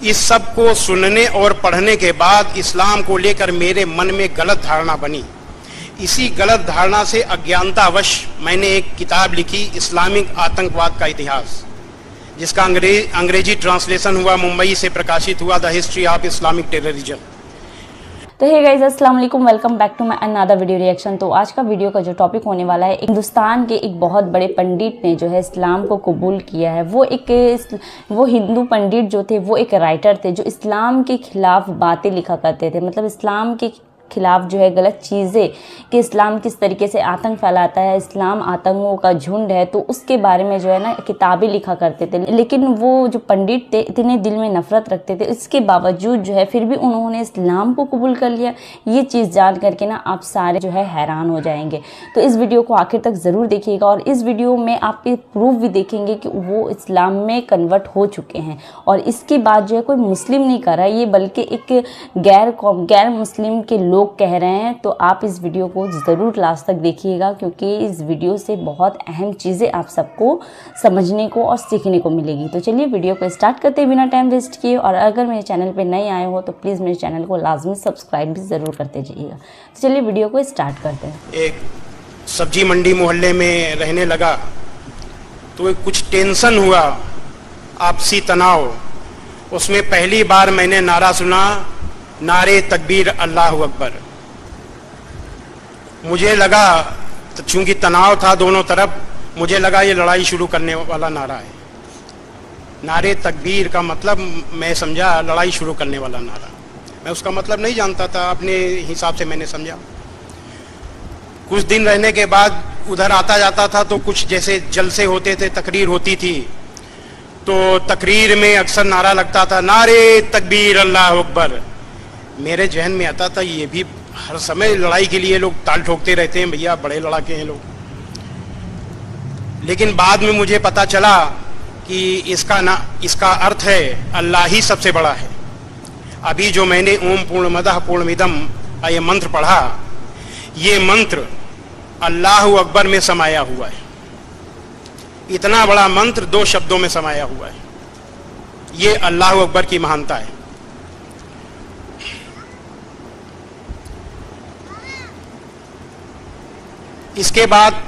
इस सब को सुनने और पढ़ने के बाद इस्लाम को लेकर मेरे मन में गलत धारणा बनी। इसी गलत धारणा से अज्ञानतावश मैंने एक किताब लिखी, इस्लामिक आतंकवाद का इतिहास, जिसका अंग्रेजी ट्रांसलेशन हुआ, मुंबई से प्रकाशित हुआ, the history of Islamic terrorism. तो हे गाइस, अस्सलाम वालेकुम, welcome back to my another video reaction. तो आज का वीडियो का जो टॉपिक होने वाला है, हिंदुस्तान के एक बहुत बड़े पंडित ने जो है इस्लाम को कबूल किया है। वो हिंदू पंडित जो थे वो एक राइटर थे जो इस्लाम के खिलाफ बातें लिखा करते थे, मतलब इस्लाम के खिलाफ जो है गलत चीज़ें कि इस्लाम किस तरीके से आतंक फैलाता है, इस्लाम आतंकों का झुंड है, तो उसके बारे में जो है ना किताबें लिखा करते थे। लेकिन वो जो पंडित थे इतने दिल में नफरत रखते थे, इसके बावजूद जो है फिर भी उन्होंने इस्लाम को कबूल कर लिया। ये चीज़ जान करके ना आप सारे जो है हैरान हो जाएंगे। तो इस वीडियो को आखिर तक ज़रूर देखिएगा और इस वीडियो में आप प्रूफ भी देखेंगे कि वो इस्लाम में कन्वर्ट हो चुके हैं और इसके बाद जो है कोई मुस्लिम नहीं कर रहा ये, बल्कि एक गैर मुस्लिम के लोग कह रहे हैं। तो आप इस वीडियो को ज़रूर लास्ट तक देखिएगा, क्योंकि इस वीडियो से बहुत अहम चीज़ें आप सबको समझने को और सीखने को मिलेगी। तो चलिए वीडियो को स्टार्ट करते हैं बिना टाइम वेस्ट किए। और अगर मेरे चैनल पे नए आए हो तो प्लीज़ मेरे चैनल को लाजमी सब्सक्राइब भी ज़रूर करते जाइएगा। तो चलिए वीडियो को स्टार्ट करते हैं। एक सब्जी मंडी मोहल्ले में रहने लगा तो कुछ टेंशन हुआ, आपसी तनाव। उसमें पहली बार मैंने नारा सुना, नारे तकबीर अल्लाह अकबर। मुझे लगा, चूंकि तनाव था दोनों तरफ, मुझे लगा ये लड़ाई शुरू करने वाला नारा है। नारे तकबीर का मतलब मैं समझा लड़ाई शुरू करने वाला नारा। मैं उसका मतलब नहीं जानता था, अपने हिसाब से मैंने समझा। कुछ दिन रहने के बाद उधर आता जाता था तो कुछ जैसे जलसे होते थे, तकरीर होती थी, तो तकरीर में अक्सर नारा लगता था, नारे तकबीर अल्लाह अकबर। मेरे जहन में आता था ये भी हर समय लड़ाई के लिए लोग ताल ठोकते रहते हैं, भैया बड़े लड़ाके हैं लोग। लेकिन बाद में मुझे पता चला कि इसका अर्थ है अल्लाह ही सबसे बड़ा है। अभी जो मैंने ओम पूर्णमदः पूर्णमिदम् ये मंत्र पढ़ा, ये मंत्र अल्लाह अकबर में समाया हुआ है। इतना बड़ा मंत्र 2 शब्दों में समाया हुआ है। ये अल्लाह अकबर की महानता है। इसके बाद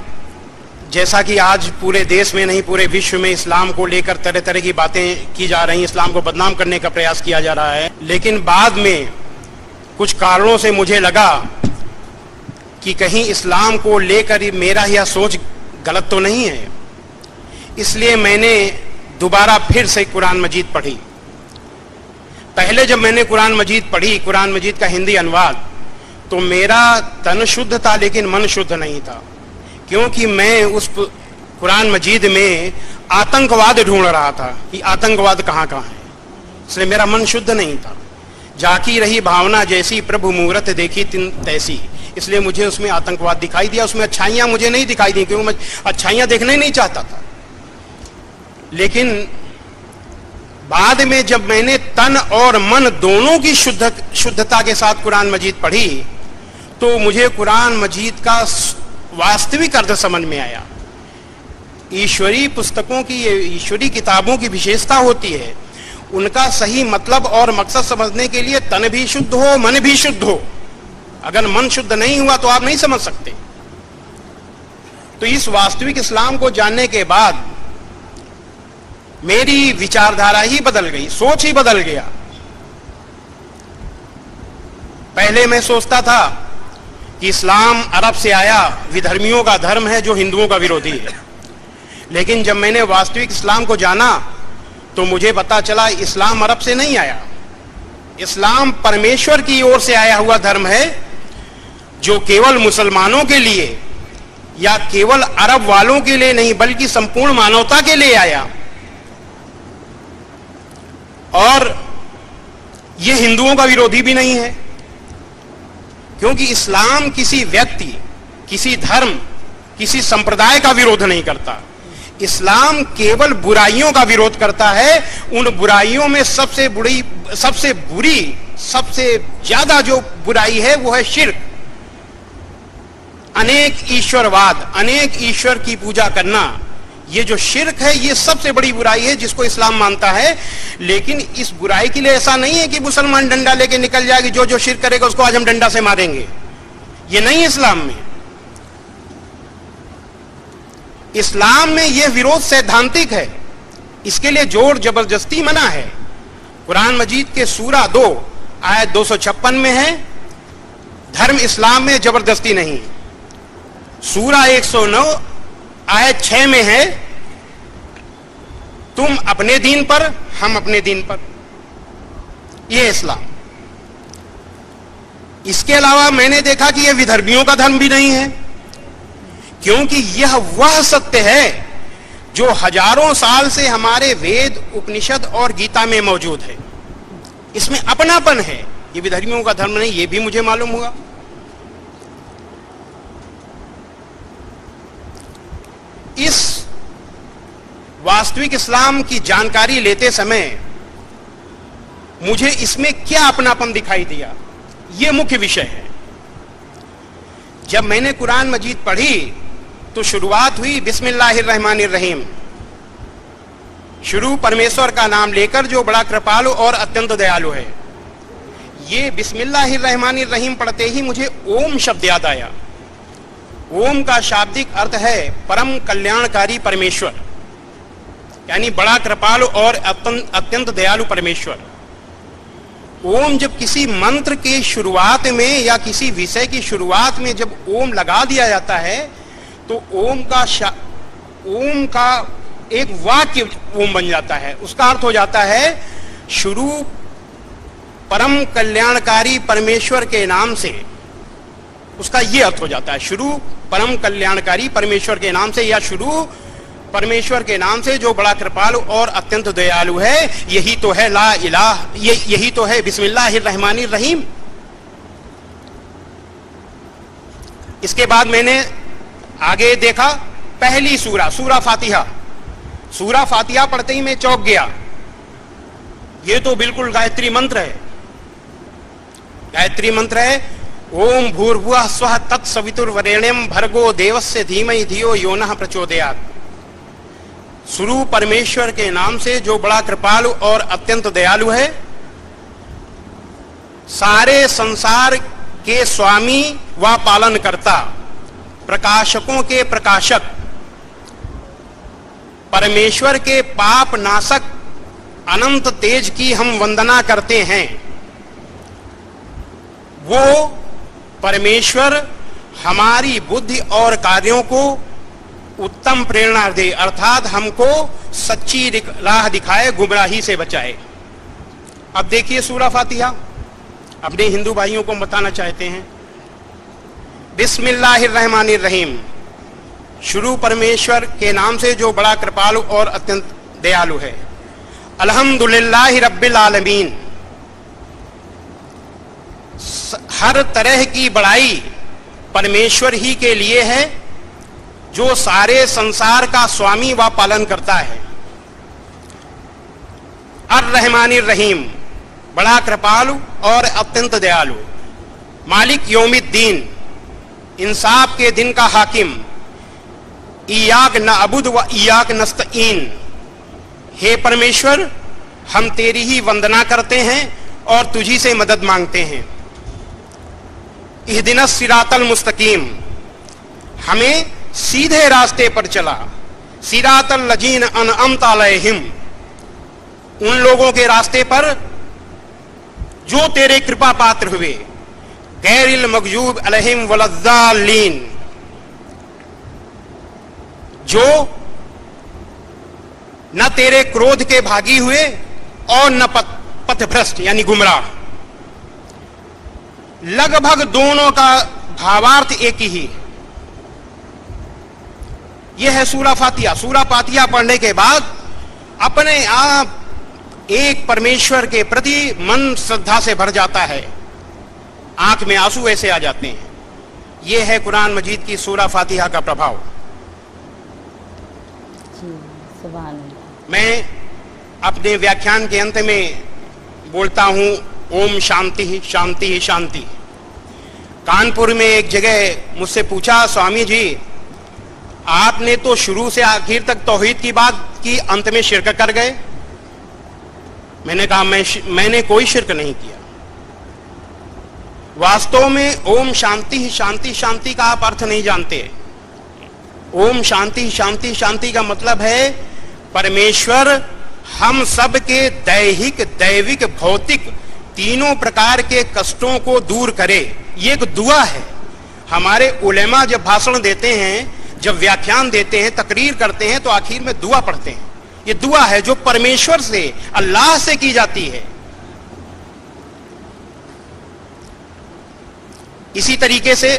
जैसा कि आज पूरे देश में नहीं पूरे विश्व में इस्लाम को लेकर तरह तरह की बातें की जा रही हैं, इस्लाम को बदनाम करने का प्रयास किया जा रहा है। लेकिन बाद में कुछ कारणों से मुझे लगा कि कहीं इस्लाम को लेकर मेरा यह सोच गलत तो नहीं है। इसलिए मैंने दोबारा फिर से कुरान मजीद पढ़ी। पहले जब मैंने कुरान मजीद पढ़ी, कुरान मजीद का हिंदी अनुवाद, तो मेरा तन शुद्ध था लेकिन मन शुद्ध नहीं था, क्योंकि मैं उस कुरान मजीद में आतंकवाद ढूंढ रहा था कि आतंकवाद कहाँ कहाँ है। इसलिए मेरा मन शुद्ध नहीं था। जाकी रही भावना जैसी, प्रभु मूरत देखी तिन तैसी। इसलिए मुझे उसमें आतंकवाद दिखाई दिया, उसमें अच्छाइयाँ मुझे नहीं दिखाई दी, क्योंकि मैं अच्छाइयाँ देखना ही नहीं चाहता था। लेकिन बाद में जब मैंने तन और मन दोनों की शुद्धता के साथ कुरान मजीद पढ़ी, तो मुझे कुरान मजीद का वास्तविक अर्थ समझ में आया। ईश्वरी पुस्तकों की, ये ईश्वरी किताबों की विशेषता होती है, उनका सही मतलब और मकसद समझने के लिए तन भी शुद्ध हो, मन भी शुद्ध हो। अगर मन शुद्ध नहीं हुआ तो आप नहीं समझ सकते। तो इस वास्तविक इस्लाम को जानने के बाद मेरी विचारधारा ही बदल गई, सोच ही बदल गया। पहले मैं सोचता था कि इस्लाम अरब से आया, विधर्मियों का धर्म है जो हिंदुओं का विरोधी है। लेकिन जब मैंने वास्तविक इस्लाम को जाना तो मुझे पता चला इस्लाम अरब से नहीं आया। इस्लाम परमेश्वर की ओर से आया हुआ धर्म है, जो केवल मुसलमानों के लिए या केवल अरब वालों के लिए नहीं, बल्कि संपूर्ण मानवता के लिए आया। और यह हिंदुओं का विरोधी भी नहीं है, क्योंकि इस्लाम किसी व्यक्ति, किसी धर्म, किसी संप्रदाय का विरोध नहीं करता। इस्लाम केवल बुराइयों का विरोध करता है। उन बुराइयों में सबसे बुरी, सबसे ज्यादा जो बुराई है वो है शिर्क, अनेक ईश्वरवाद, अनेक ईश्वर की पूजा करना। ये जो शिर्क है ये सबसे बड़ी बुराई है जिसको इस्लाम मानता है। लेकिन इस बुराई के लिए ऐसा नहीं है कि मुसलमान डंडा लेके निकल जाएगी, जो जो शिर्क करेगा उसको आज हम डंडा से मारेंगे, ये नहीं है इस्लाम में। इस्लाम में यह विरोध सैद्धांतिक है, इसके लिए जोर जबरदस्ती मना है। कुरान मजीद के सूरा 2 आयत 256 में है, धर्म इस्लाम में जबरदस्ती नहीं। सूरा 109 आयत 6 में है, तुम अपने दीन पर, हम अपने दीन पर, यह इस्लाम। इसके अलावा मैंने देखा कि यह विधर्मियों का धर्म भी नहीं है, क्योंकि यह वह सत्य है जो हजारों साल से हमारे वेद, उपनिषद और गीता में मौजूद है। इसमें अपनापन है, ये विधर्मियों का धर्म नहीं, ये भी मुझे मालूम हुआ। इस वास्तविक इस्लाम की जानकारी लेते समय मुझे इसमें क्या अपनापन दिखाई दिया, यह मुख्य विषय है। जब मैंने कुरान मजीद पढ़ी तो शुरुआत हुई बिस्मिल्लाहिर्रहमानिर्रहीम, शुरू परमेश्वर का नाम लेकर जो बड़ा कृपालु और अत्यंत दयालु है। ये बिस्मिल्लाहिर्रहमानिर्रहीम पढ़ते ही मुझे ओम शब्द याद आया। ओम का शाब्दिक अर्थ है परम कल्याणकारी परमेश्वर, यानी बड़ा कृपालु और अत्यंत दयालु परमेश्वर। ओम जब किसी मंत्र के शुरुआत में या किसी विषय की शुरुआत में जब ओम लगा दिया जाता है तो ओम का एक वाक्य ओम बन जाता है। उसका अर्थ हो जाता है शुरू परम कल्याणकारी परमेश्वर के नाम से, उसका यह अर्थ हो जाता है शुरू परम कल्याणकारी परमेश्वर के नाम से, या शुरू परमेश्वर के नाम से जो बड़ा कृपालु और अत्यंत दयालु है। यही तो है ला इलाह, यही तो है बिस्मिल्लाहिर्रहमानिर्रहीम। इसके बाद मैंने आगे देखा, पहली सूरा फातिहा। सूरा फातिहा पढ़ते ही मैं चौंक गया, ये तो बिल्कुल गायत्री मंत्र है। गायत्री मंत्र है ओम भूर्भुवः स्वः तत्सवितुर्वरेण्यं भर्गो देवस्य धीमहि धियो यो नः प्रचोदयात्। शुरू परमेश्वर के नाम से जो बड़ा कृपालु और अत्यंत दयालु है, सारे संसार के स्वामी व पालनकर्ता, प्रकाशकों के प्रकाशक, परमेश्वर के पाप नाशक अनंत तेज की हम वंदना करते हैं। वो परमेश्वर हमारी बुद्धि और कार्यों को उत्तम प्रेरणा दे, अर्थात हमको सच्ची राह दिखाए, गुमराही से बचाए। अब देखिए सूरा फातिहा अपने हिंदू भाइयों को बताना चाहते हैं। बिस्मिल्लाहिर्रहमानिर्रहीम, शुरू परमेश्वर के नाम से जो बड़ा कृपालु और अत्यंत दयालु है। अल्हम्दुलिल्लाहि रब्बिल आलमीन, हर तरह की बड़ाई परमेश्वर ही के लिए है जो सारे संसार का स्वामी व पालन करता है। अर्रहमानिर्रहीम, बड़ा कृपालु और अत्यंत दयालु। मालिक यौमिद्दीन, इंसाफ के दिन का हाकिम। इयाक नअबुद व इयाक नस्तईन, हे परमेश्वर हम तेरी ही वंदना करते हैं और तुझी से मदद मांगते हैं। इहदिनस सिरातल मुस्तकीम, हमें सीधे रास्ते पर चला। सिरातल लजीन अनअमत अलैहिम, उन लोगों के रास्ते पर जो तेरे कृपा पात्र हुए। गैरिल मगजूब अलैहिम वलद्दालीन, जो न तेरे क्रोध के भागी हुए और न पथभ्रष्ट यानी गुमराह। लगभग दोनों का भावार्थ एक ही। यह है सूरा फातिहा। सूरा फातिहा पढ़ने के बाद अपने आप एक परमेश्वर के प्रति मन श्रद्धा से भर जाता है, आंख में आंसू ऐसे आ जाते हैं। यह है कुरान मजीद की सूरा फातिहा का प्रभाव। सुभान अल्लाह। मैं अपने व्याख्यान के अंत में बोलता हूं ओम शांति ही शांति ही शांति। कानपुर में एक जगह मुझसे पूछा, स्वामी जी आपने तो शुरू से आखिर तक तौहीद की बात की, अंत में शिरक कर गए। मैंने कहा मैंने कोई शिरक नहीं किया। वास्तव में ओम शांति शांति शांति का आप अर्थ नहीं जानते। ओम शांति शांति शांति का मतलब है परमेश्वर हम सब के दैहिक, दैविक, भौतिक तीनों प्रकार के कष्टों को दूर करे। ये एक दुआ है। हमारे उलेमा जब भाषण देते हैं, जब व्याख्यान देते हैं, तकरीर करते हैं, तो आखिर में दुआ पढ़ते हैं। ये दुआ है जो परमेश्वर से, अल्लाह से की जाती है। इसी तरीके से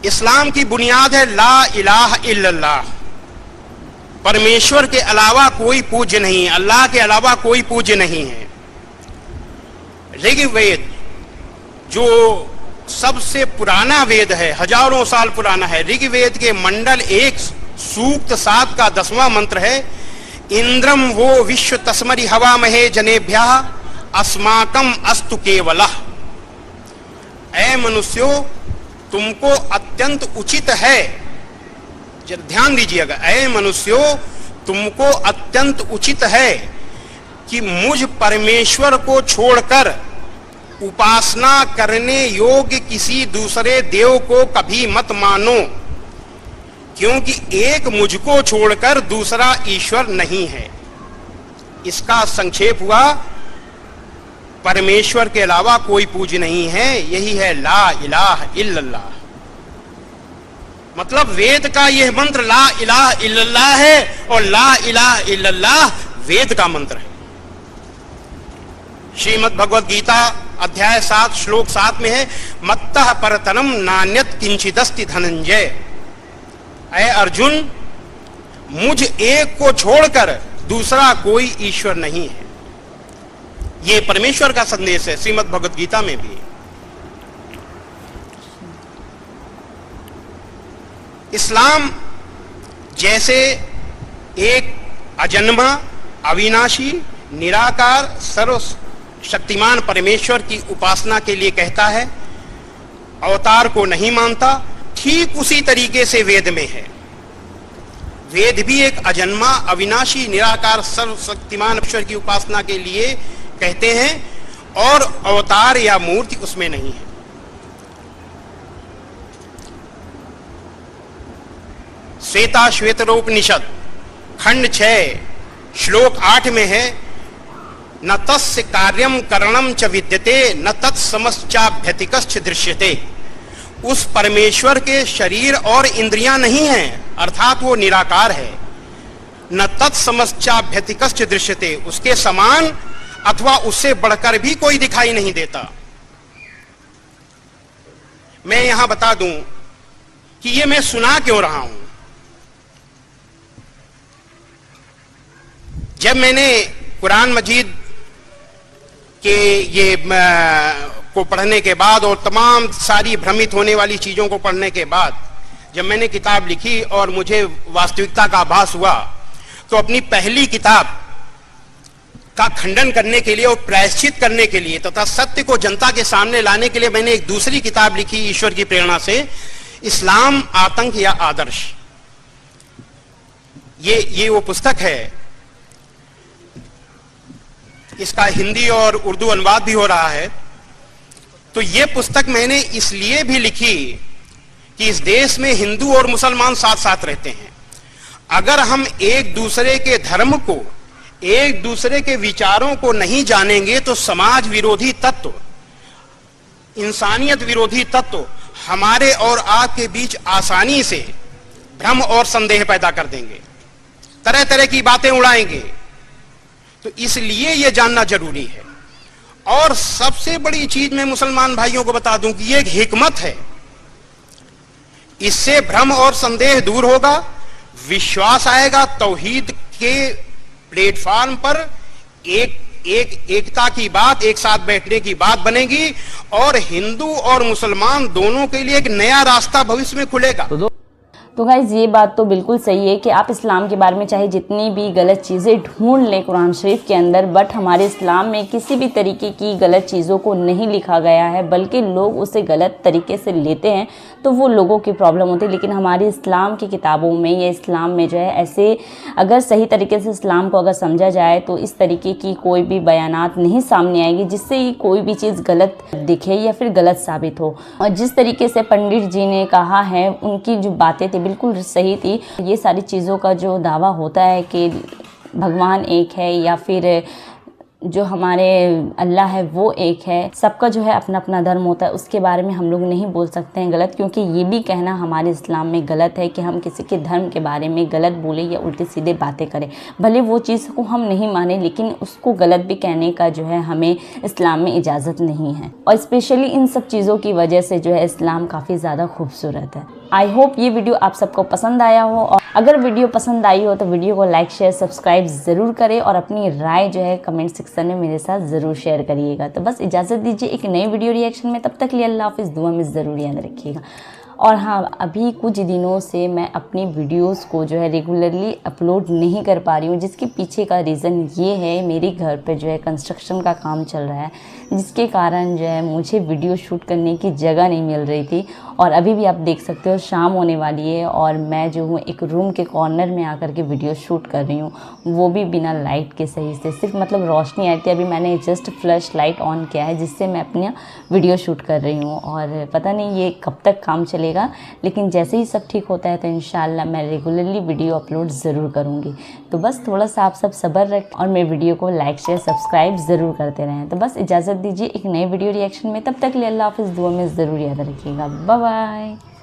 इस्लाम की बुनियाद है ला इलाहा इल्लल्लाह। परमेश्वर के अलावा कोई पूज्य नहीं है, अल्लाह के अलावा कोई पूज्य नहीं है। ऋग्वेद जो सबसे पुराना वेद है, हजारों साल पुराना है, ऋग्वेद के मंडल 1 सूक्त 7 का 10वां मंत्र है, इंद्रम वो विश्व तस्मरि हवा महे जनेभ्यः अस्माकम अस्तु केवलः। ऐ मनुष्यों, तुमको अत्यंत उचित है, जरा ध्यान दीजिएगा, ऐ मनुष्यों तुमको अत्यंत उचित है कि मुझ परमेश्वर को छोड़कर उपासना करने योग्य किसी दूसरे देव को कभी मत मानो, क्योंकि एक मुझको छोड़कर दूसरा ईश्वर नहीं है। इसका संक्षेप हुआ परमेश्वर के अलावा कोई पूज्य नहीं है। यही है ला इलाहा इल्लल्लाह। मतलब वेद का यह मंत्र ला इलाहा इल्लल्लाह है और ला इलाहा इल्लल्लाह वेद का मंत्र है। श्रीमद् भगवद गीता अध्याय 7 श्लोक 7 में है, मत्तः परतरम नान्यत किंचिदस्ति धनंजय। ऐ अर्जुन, मुझ एक को छोड़कर दूसरा कोई ईश्वर नहीं है। ये परमेश्वर का संदेश है श्रीमद् भगवद गीता में भी। इस्लाम जैसे एक अजन्मा, अविनाशी, निराकार, सर्वशक्तिमान परमेश्वर की उपासना के लिए कहता है, अवतार को नहीं मानता, ठीक उसी तरीके से वेद में है। वेद भी एक अजन्मा, अविनाशी, निराकार, सर्वशक्तिमान ईश्वर की उपासना के लिए कहते हैं और अवतार या मूर्ति उसमें नहीं है। श्वेता श्वेतरोपनिषद खंड 6 श्लोक 8 में है, न तस्य कार्यम करणम च विद्यते न तत्समश्चाभ्यतिकश्च दृश्यते। उस परमेश्वर के शरीर और इंद्रियां नहीं हैं, अर्थात वो निराकार है। न तत्समश्चाभ्यतिकश्च दृश्यते, उसके समान अथवा उससे बढ़कर भी कोई दिखाई नहीं देता। मैं यहां बता दूं कि ये मैं सुना क्यों रहा हूं। जब मैंने कुरान मजीद के ये को पढ़ने के बाद और तमाम सारी भ्रमित होने वाली चीजों को पढ़ने के बाद जब मैंने किताब लिखी और मुझे वास्तविकता का आभास हुआ, तो अपनी पहली किताब का खंडन करने के लिए और प्रायश्चित करने के लिए तथा सत्य को जनता के सामने लाने के लिए मैंने एक दूसरी किताब लिखी ईश्वर की प्रेरणा से, इस्लाम आतंक या आदर्श। ये वो पुस्तक है। इसका हिंदी और उर्दू अनुवाद भी हो रहा है। तो ये पुस्तक मैंने इसलिए भी लिखी कि इस देश में हिंदू और मुसलमान साथ साथ रहते हैं। अगर हम एक दूसरे के धर्म को, एक दूसरे के विचारों को नहीं जानेंगे तो समाज विरोधी तत्व, इंसानियत विरोधी तत्व हमारे और आपके बीच आसानी से भ्रम और संदेह पैदा कर देंगे, तरह तरह की बातें उड़ाएंगे। तो इसलिए यह जानना जरूरी है। और सबसे बड़ी चीज मैं मुसलमान भाइयों को बता दूं कि यह एक हिकमत है। इससे भ्रम और संदेह दूर होगा, विश्वास आएगा, तौहीद के प्लेटफॉर्म पर एकता की बात, एक साथ बैठने की बात बनेगी और हिंदू और मुसलमान दोनों के लिए एक नया रास्ता भविष्य में खुलेगा। तो गाइज़ ये बात तो बिल्कुल सही है कि आप इस्लाम के बारे में चाहे जितनी भी गलत चीज़ें ढूंढ लें कुरान शरीफ के अंदर, बट हमारे इस्लाम में किसी भी तरीके की गलत चीज़ों को नहीं लिखा गया है, बल्कि लोग उसे गलत तरीके से लेते हैं तो वो लोगों की प्रॉब्लम होती है। लेकिन हमारी इस्लाम की किताबों में या इस्लाम में जो है ऐसे अगर सही तरीके से इस्लाम को अगर समझा जाए तो इस तरीके की कोई भी बयानात नहीं सामने आएगी जिससे कोई भी चीज़ गलत दिखे या फिर गलत साबित हो। और जिस तरीके से पंडित जी ने कहा है, उनकी जो बातें थी बिल्कुल सही थी। ये सारी चीज़ों का जो दावा होता है कि भगवान एक है या फिर जो हमारे अल्लाह है वो एक है, सबका जो है अपना अपना धर्म होता है, उसके बारे में हम लोग नहीं बोल सकते हैं गलत, क्योंकि ये भी कहना हमारे इस्लाम में गलत है कि हम किसी के धर्म के बारे में गलत बोले या उल्टे सीधे बातें करें। भले वो चीज़ को हम नहीं माने, लेकिन उसको गलत भी कहने का जो है हमें इस्लाम में इजाज़त नहीं है। और स्पेशली इन सब चीज़ों की वजह से जो है इस्लाम काफ़ी ज़्यादा खूबसूरत है। आई होप ये वीडियो आप सबको पसंद आया हो, और अगर वीडियो पसंद आई हो तो वीडियो को लाइक शेयर सब्सक्राइब ज़रूर करें और अपनी राय जो है कमेंट सेक्शन में मेरे साथ ज़रूर शेयर करिएगा। तो बस इजाज़त दीजिए एक नई वीडियो रिएक्शन में, तब तक के लिए अल्लाह हाफिज़, दुआ में ज़रूर याद रखिएगा। और हाँ, अभी कुछ दिनों से मैं अपनी वीडियोस को जो है रेगुलरली अपलोड नहीं कर पा रही हूँ, जिसके पीछे का रीज़न ये है, मेरे घर पे जो है कंस्ट्रक्शन का काम चल रहा है, जिसके कारण जो है मुझे वीडियो शूट करने की जगह नहीं मिल रही थी। और अभी भी आप देख सकते हो शाम होने वाली है और मैं जो हूँ एक रूम के कॉर्नर में आकर के वीडियो शूट कर रही हूँ, वो भी बिना लाइट के सही से, सिर्फ मतलब रोशनी आई थी। अभी मैंने जस्ट फ्लैश लाइट ऑन किया है जिससे मैं अपना वीडियो शूट कर रही हूँ, और पता नहीं ये कब तक काम चलेगा, लेकिन जैसे ही सब ठीक होता है तो इंशाल्लाह मैं रेगुलरली वीडियो अपलोड ज़रूर करूँगी। तो बस थोड़ा सा आप सब सब्र रखें और मेरे वीडियो को लाइक शेयर सब्सक्राइब ज़रूर करते रहें। तो बस इजाज़त दीजिए एक नए वीडियो रिएक्शन में, तब तक के लिए अल्लाह हाफिज़, दुआ में ज़रूर याद रखिएगा। Bye bye.